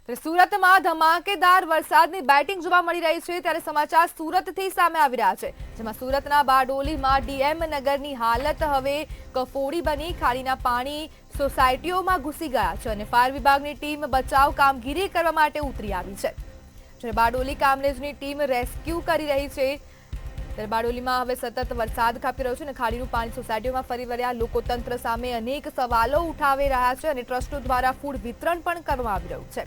સુરत में धमाकेदार वरसादनी बेटिंग जोवा मळी रही है त्यारे समाचार सूरतथी सामे आवी रह्या छे जेमां सूरतना बारडोलीमां डीएम नगरनी हालत हवे कफोड़ी बनी खाड़ीना पाणी सोसायटीओमां घुसी गया छे अने फायर विभागनी टीम बचाव कामगीरी करवा माटे उतरी आवी छे ज्यारे बारडोली कामरेजनी टीम रेस्क्यू करी रही छे त्यारे बारडोलीमां हवे सतत वरसाद खाबकी रह्यो छे अने खाड़ीनुं पाणी सोसायटीओमां फरी वळ्या लोको तंत्र सामे अनेक सवालो उठावी रह्या छे अने ट्रस्टो द्वारा फूड वितरण पण करवामां आवी रह्युं छे।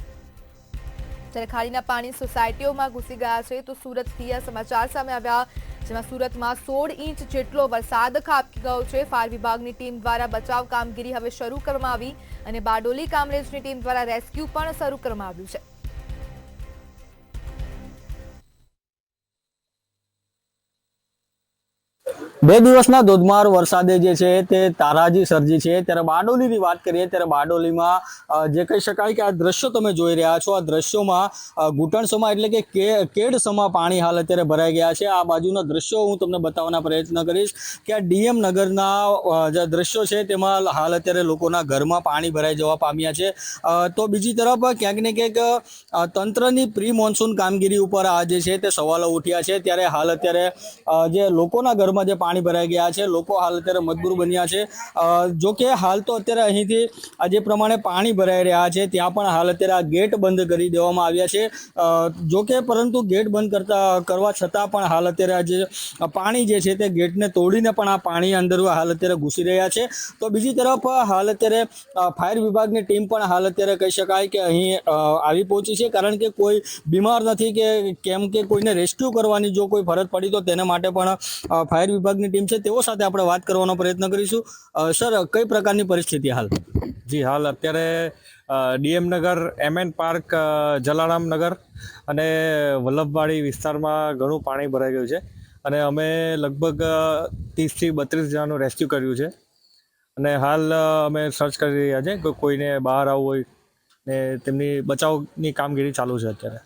જ્યારે ખાડીના પાણી સોસાયટીઓમાં ઘૂસી ગયા છે તો સુરતથી આ સમાચાર સામે આવ્યા જેમાં સુરતમાં 16 ઇંચ જેટલો વરસાદ ખાબકી ગયો છે। ફાયર વિભાગની ટીમ દ્વારા બચાવ કામગીરી હવે શરૂ કરવામાં આવી અને બારડોલી કામરેજની ટીમ દ્વારા રેસ્ક્યુ પણ શરૂ કરવામાં આવ્યું છે। બે દિવસના ધોધમાર વરસાદે જે છે તે તારાજી સર્જી છે। ત્યારે બારડોલીની વાત કરીએ ત્યારે બારડોલીમાં જે કહી શકાય કે આ દ્રશ્યો તમે જોઈ રહ્યા છો આ દ્રશ્યોમાં ઘૂંટણસમાં એટલે કે કેડસમાં પાણી હાલ અત્યારે ભરાઈ ગયા છે। આ બાજુના દ્રશ્યો હું તમને બતાવવાનો પ્રયત્ન કરીશ કે આ ડીએમ નગરના જે દ્રશ્યો છે તેમાં હાલ અત્યારે લોકોના ઘરમાં પાણી ભરાઈ જવા પામ્યા છે। તો બીજી તરફ ક્યાંક ને ક્યાંક તંત્રની પ્રી મોન્સૂન કામગીરી ઉપર આ જે છે તે સવાલો ઉઠ્યા છે। ત્યારે હાલ અત્યારે જે લોકોના ઘરમાં જે પાણી ભરાઈ ગયા છે લોકો હાલ અત્યારે મજબૂર બન્યા છે। જો કે હાલ તો અત્યારે અહીંથી આ જે પ્રમાણે પાણી ભરાઈ રહ્યા છે ત્યાં પણ હાલ અત્યારે આ ગેટ બંધ કરી દેવામાં આવ્યા છે। જો કે પરંતુ ગેટ બંધ કરવા છતાં પણ હાલ અત્યારે આ જે પાણી જે છે તે ગેટને તોડીને પણ આ પાણી અંદર હાલ અત્યારે ઘૂસી રહ્યા છે। તો બીજી તરફ હાલ અત્યારે ફાયર વિભાગની ટીમ પણ હાલ અત્યારે કહી શકાય કે અહીં આવી પહોંચી છે કારણ કે કોઈ બીમાર નથી કે કેમ કે કોઈને રેસ્ક્યુ કરવાની જો કોઈ ફરજ પડી તો તેને માટે પણ ફાયર વિભાગની ટીમ છે તેઓ સાથે આપણે વાત કરવાનો પ્રયત્ન કરીશું। સર કઈ પ્રકારની પરિસ્થિતિ હાલ? જી હાલ અત્યારે ડીએમ નગર એમએન પાર્ક જલારામ નગર અને વલ્લભવાડી વિસ્તારમાં ઘણું પાણી ભરાઈ ગયું છે અને અમે લગભગ 30 થી 32 જણાનું રેસ્ક્યુ કર્યું છે અને હાલ અમે સર્ચ કરી રહ્યા છે કે કોઈને બહાર આવવું હોય ને તેમની બચાવની કામગીરી ચાલુ છે। અત્યારે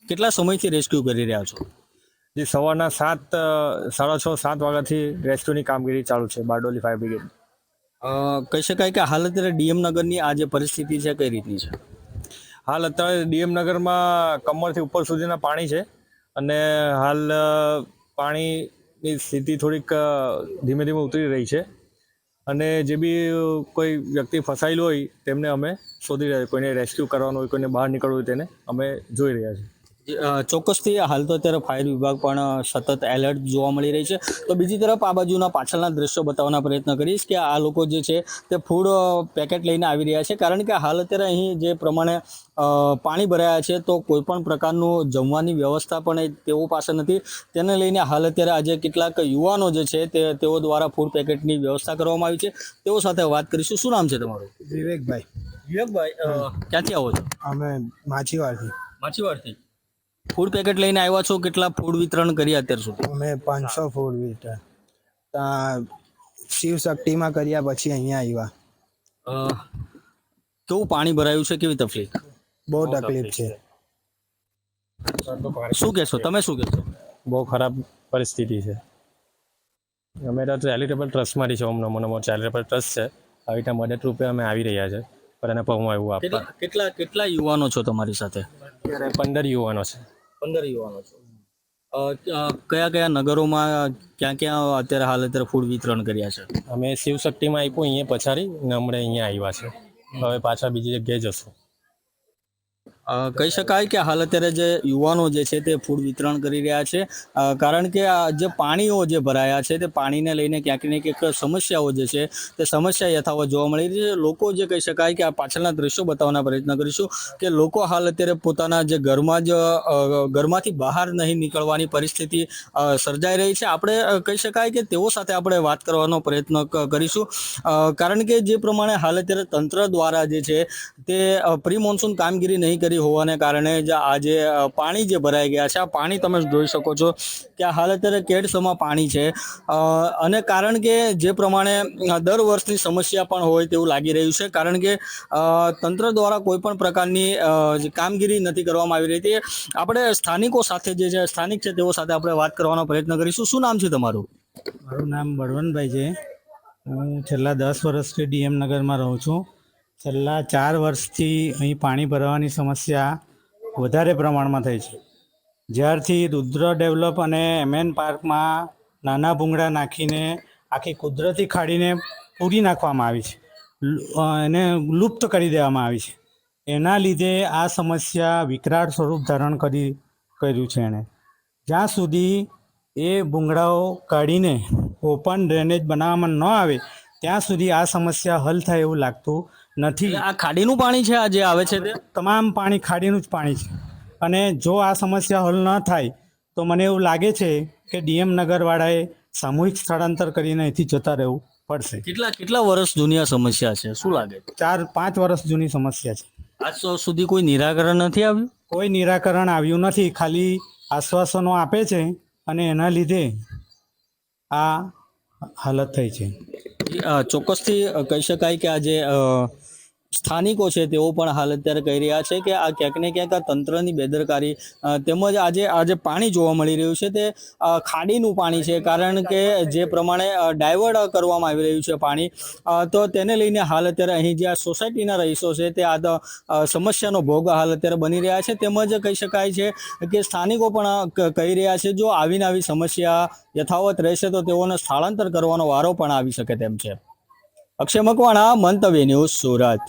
કેટલા સમયથી રેસ્ક્યુ કરી રહ્યા છો? જે સવારના 7, 6:30, 7 વાગ્યાથી રેસ્ક્યુની કામગીરી ચાલુ છે બારડોલી ફાયર બ્રિગેડ। કહી શકાય કે હાલ અત્યારે ડીએમ નગરની આ જે પરિસ્થિતિ છે કઈ રીતની છે? હાલ અત્યારે ડીએમ નગરમાં કમરથી ઉપર સુધીના પાણી છે અને હાલ પાણીની સ્થિતિ થોડીક ધીમે ધીમે ઉતરી રહી છે અને જે બી કોઈ વ્યક્તિ ફસાયેલું હોય તેમને અમે શોધી રહ્યા, કોઈને રેસ્ક્યુ કરવાનું હોય, કોઈને બહાર નીકળવું હોય તેને અમે જોઈ રહ્યા છીએ। ચોક્કસથી હાલ તો અત્યારે ફાયર વિભાગ પણ સતત એલર્ટ જોવા મળી રહી છે। તો બીજી તરફ આ બાજુના પાછળના દ્રશ્યો બતાવવાનો પ્રયત્ન કરીશ કે આ લોકો જે છે તે ફૂડ પેકેટ લઈને આવી રહ્યા છે કારણ કે હાલ અત્યારે અહીં જે પ્રમાણે પાણી ભરાયા છે તો કોઈ પણ પ્રકારનું જમવાની વ્યવસ્થા પણ તેઓ પાસે નથી। તેને લઈને હાલ અત્યારે આજે કેટલાક યુવાનો જે છે તેઓ દ્વારા ફૂડ પેકેટની વ્યવસ્થા કરવામાં આવી છે। તેઓ સાથે વાત કરીશું। શું નામ છે તમારું? વિવેકભાઈ। વિવેકભાઈ, ક્યાંથી આવો છો? અમે માછીવાડથી। માછીવાડથી ફૂડ પેકેટ લઈને આવ્યા છો, કેટલા ફૂડ વિતરણ કર્યા અત્યાર સુધી? અમે 500 ફૂડ વિતરણ ત્યાં શિવ શક્તિમાં કર્યા પછી અહીંયા આવ્યા। કેવું પાણી ભરાયું છે, કેવી તકલીફ? બહુ તકલીફ છે। શું કહેશો તમે, શું કહેશો? બહુ ખરાબ પરિસ્થિતિ છે। અમે તો ચેરિટેબલ ટ્રસ્ટમાંથી છે, નમો નમો ચેરિટેબલ ટ્રસ્ટ છે, આવી રીતે મદદ રૂપે અમે આવી રહ્યા છે પણ એને પગમાં એવું આપવા। કેટલા યુવાનો છો તમારી સાથે? અત્યારે 15 યુવાનો છે। 15 યુવાનો છો। કયા કયા નગરોમાં ક્યાં ક્યાં અત્યારે ફૂડ વિતરણ કર્યા છે? અમે શિવ શક્તિમાં આપ્યું, અહીંયા પછાડી ને હમણાં અહીંયા આવ્યા છે, હવે પાછા બીજી જગ્યાએ જશું। કહી શકાય કે હાલ અત્યારે જે યુવાનો જે છે તે ફૂડ વિતરણ કરી રહ્યા છે કારણ કે આ જે પાણીઓ જે ભરાયા છે તે પાણીને લઈને ક્યાંક ને ક્યાંક સમસ્યાઓ જે છે તે સમસ્યા યથાવત જોવા મળી રહી છે। લોકો જે કહી શકાય કે આ પાછળના દ્રશ્યો બતાવવાનો પ્રયત્ન કરીશું કે લોકો હાલ અત્યારે પોતાના જે ઘરમાં જ ઘરમાંથી બહાર નહીં નીકળવાની પરિસ્થિતિ સર્જાઈ રહી છે। આપણે કહી શકાય કે તેઓ સાથે આપણે વાત કરવાનો પ્રયત્ન કરીશું કારણ કે જે પ્રમાણે હાલ અત્યારે તંત્ર દ્વારા જે છે તે પ્રી મોન્સૂન કામગીરી નહીં કરી હોવાને કારણે આ જે પાણી જે ભરાઈ ગયા છે આ પાણી તમે જોઈ શકો છો કે હાલ અત્યારે કેડસમાં પાણી છે અને કારણ કે જે પ્રમાણે દર વર્ષની સમસ્યા પણ હોય તેવું લાગી રહ્યું છે કારણ કે તંત્ર દ્વારા કોઈ પણ પ્રકારની કામગીરી નથી કરવામાં આવી રહી હતી। આપણે સ્થાનિકો સાથે જે છે સ્થાનિક છે તેઓ સાથે આપણે વાત કરવાનો પ્રયત્ન કરીશું। શું નામ છે તમારું? મારું નામ બળવંતભાઈ છે। હું છેલ્લા 10 વર્ષથી ડીએમ નગરમાં રહું છું છેલ્લા 4 વર્ષથી અહીં પાણી ભરાવાની સમસ્યા વધારે પ્રમાણમાં થઈ છે. જ્યારથી રુદ્ર ડેવલપ અને એમએન પાર્કમાં નાના ભૂંગળા નાખીને આખી કુદરતી ખાડીને પૂરી નાખવામાં આવી છે, એને લુપ્ત કરી દેવામાં આવી છે, એના લીધે આ સમસ્યા વિકરાળ સ્વરૂપ ધારણ કર્યું છે. એણે જ્યાં સુધી એ ભૂંગળાઓ કાઢીને ઓપન ડ્રેનેજ બનાવવામાં ન આવે ત્યાં સુધી આ સમસ્યા હલ થાય એવું લાગતું નથી. આ ખાડીનું પાણી છે આ જે આવે છે તે? તમામ પાણી ખાડીનું જ પાણી છે, અને જો આ સમસ્યા હલ ન થાય તો મને એવું લાગે છે કે ડીએમ નગરવાળાએ સામૂહિક સ્થળાંતર કરીને અહીંથી જતા રહેવું પડશે. કેટલા વર્ષ જૂની આ સમસ્યા છે, શું લાગે? 4-5 વર્ષ જૂની સમસ્યા છે. આજ સુધી કોઈ નિરાકરણ નથી આવ્યું? કોઈ નિરાકરણ આવ્યું નથી, ખાલી આશ્વાસનો આપે છે અને એના લીધે આ હાલત થઈ છે. ચોક્કસથી કહી શકાય કે આ જે સ્થાનિકો છે તેઓ પણ હાલ અત્યારે કહી રહ્યા છે કે આ ક્યાંક ને ક્યાંક આ તંત્રની બેદરકારી તેમજ આજે પાણી જોવા મળી રહ્યું છે તે ખાડીનું પાણી છે, કારણ કે જે પ્રમાણે ડાયવર્ટ કરવામાં આવી રહ્યું છે પાણી, તો તેને લઈને હાલ અત્યારે અહીં જે આ સોસાયટીના રહીશો છે તે આ સમસ્યાનો ભોગ હાલ અત્યારે બની રહ્યા છે. તેમજ કહી શકાય છે કે સ્થાનિકો પણ કહી રહ્યા છે જો આવીને આવી સમસ્યા યથાવત રહેશે તો તેઓને સ્થળાંતર કરવાનો વારો પણ આવી શકે તેમ છે. અક્ષય મકવાણા, મંતવ્ય ન્યૂઝ, સુરત.